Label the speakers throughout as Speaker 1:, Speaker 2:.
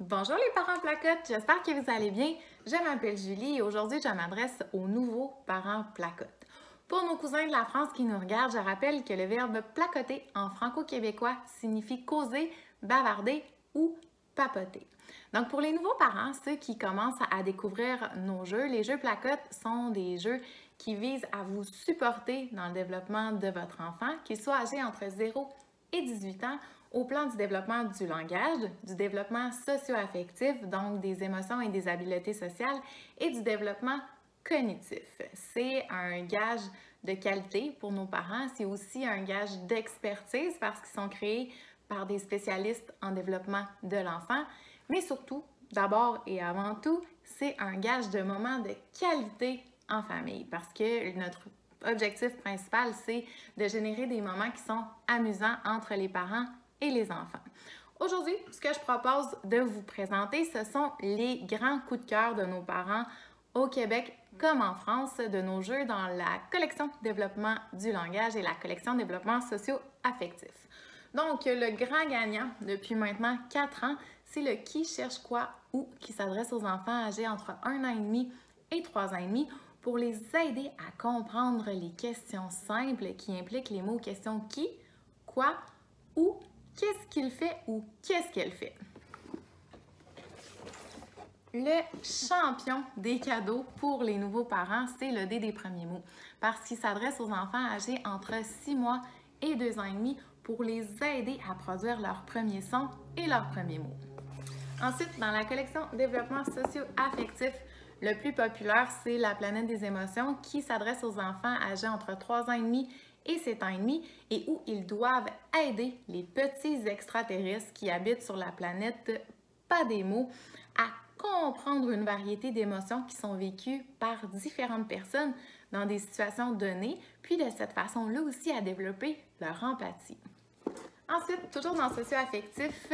Speaker 1: Bonjour les parents placottes, j'espère que vous allez bien. Je m'appelle Julie et aujourd'hui je m'adresse aux nouveaux parents placottes. Pour nos cousins de la France qui nous regardent, je rappelle que le verbe placoter en franco-québécois signifie causer, bavarder ou papoter. Donc pour les nouveaux parents, ceux qui commencent à découvrir nos jeux, les jeux placottes sont des jeux qui visent à vous supporter dans le développement de votre enfant, qu'il soit âgé entre 0 et 18 ans, au plan du développement du langage, du développement socio-affectif, donc des émotions et des habiletés sociales, et du développement cognitif. C'est un gage de qualité pour nos parents, c'est aussi un gage d'expertise parce qu'ils sont créés par des spécialistes en développement de l'enfant, mais surtout, d'abord et avant tout, c'est un gage de moments de qualité en famille parce que notre objectif principal, c'est de générer des moments qui sont amusants entre les parents et les enfants. Aujourd'hui, ce que je propose de vous présenter, ce sont les grands coups de cœur de nos parents au Québec comme en France, de nos jeux dans la collection développement du langage et la collection développement socio-affectif. Donc, le grand gagnant depuis maintenant 4 ans, c'est le Qui cherche quoi où qui s'adresse aux enfants âgés entre 1 an et demi et 3 ans et demi pour les aider à comprendre les questions simples qui impliquent les mots questions qui, quoi, où, qu'est-ce qu'il fait ou qu'est-ce qu'elle fait. Le champion des cadeaux pour les nouveaux parents, c'est le dé des premiers mots parce qu'il s'adresse aux enfants âgés entre 6 mois et 2 ans et demi pour les aider à produire leurs premiers sons et leurs premiers mots. Ensuite, dans la collection développement socio-affectif, le plus populaire, c'est la planète des émotions qui s'adresse aux enfants âgés entre 3 ans et demi et 7 ans et demi et où ils doivent aider les petits extraterrestres qui habitent sur la planète pas des mots à comprendre une variété d'émotions qui sont vécues par différentes personnes dans des situations données, puis de cette façon-là aussi à développer leur empathie. Ensuite, toujours dans le socio-affectif,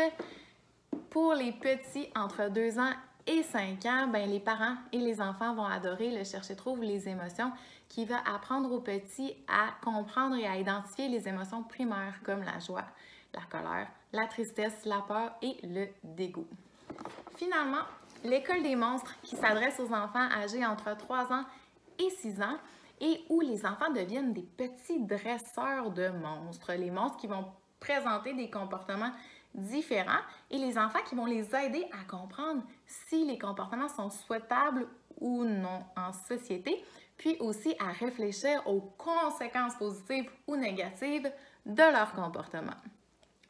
Speaker 1: pour les petits entre 2 ans et 5 ans, les parents et les enfants vont adorer le chercher-trouve les émotions qui va apprendre aux petits à comprendre et à identifier les émotions primaires comme la joie, la colère, la tristesse, la peur et le dégoût. Finalement, l'école des monstres qui s'adresse aux enfants âgés entre 3 ans et 6 ans et où les enfants deviennent des petits dresseurs de monstres. Les monstres qui vont présenter des comportements différents et les enfants qui vont les aider à comprendre si les comportements sont souhaitables ou non en société, puis aussi à réfléchir aux conséquences positives ou négatives de leur comportement.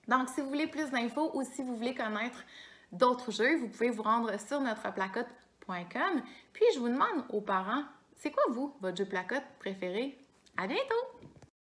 Speaker 1: Donc, si vous voulez plus d'infos ou si vous voulez connaître d'autres jeux, vous pouvez vous rendre sur notre placotte.com. Puis, je vous demande aux parents, c'est quoi vous, votre jeu placotte préféré? À bientôt!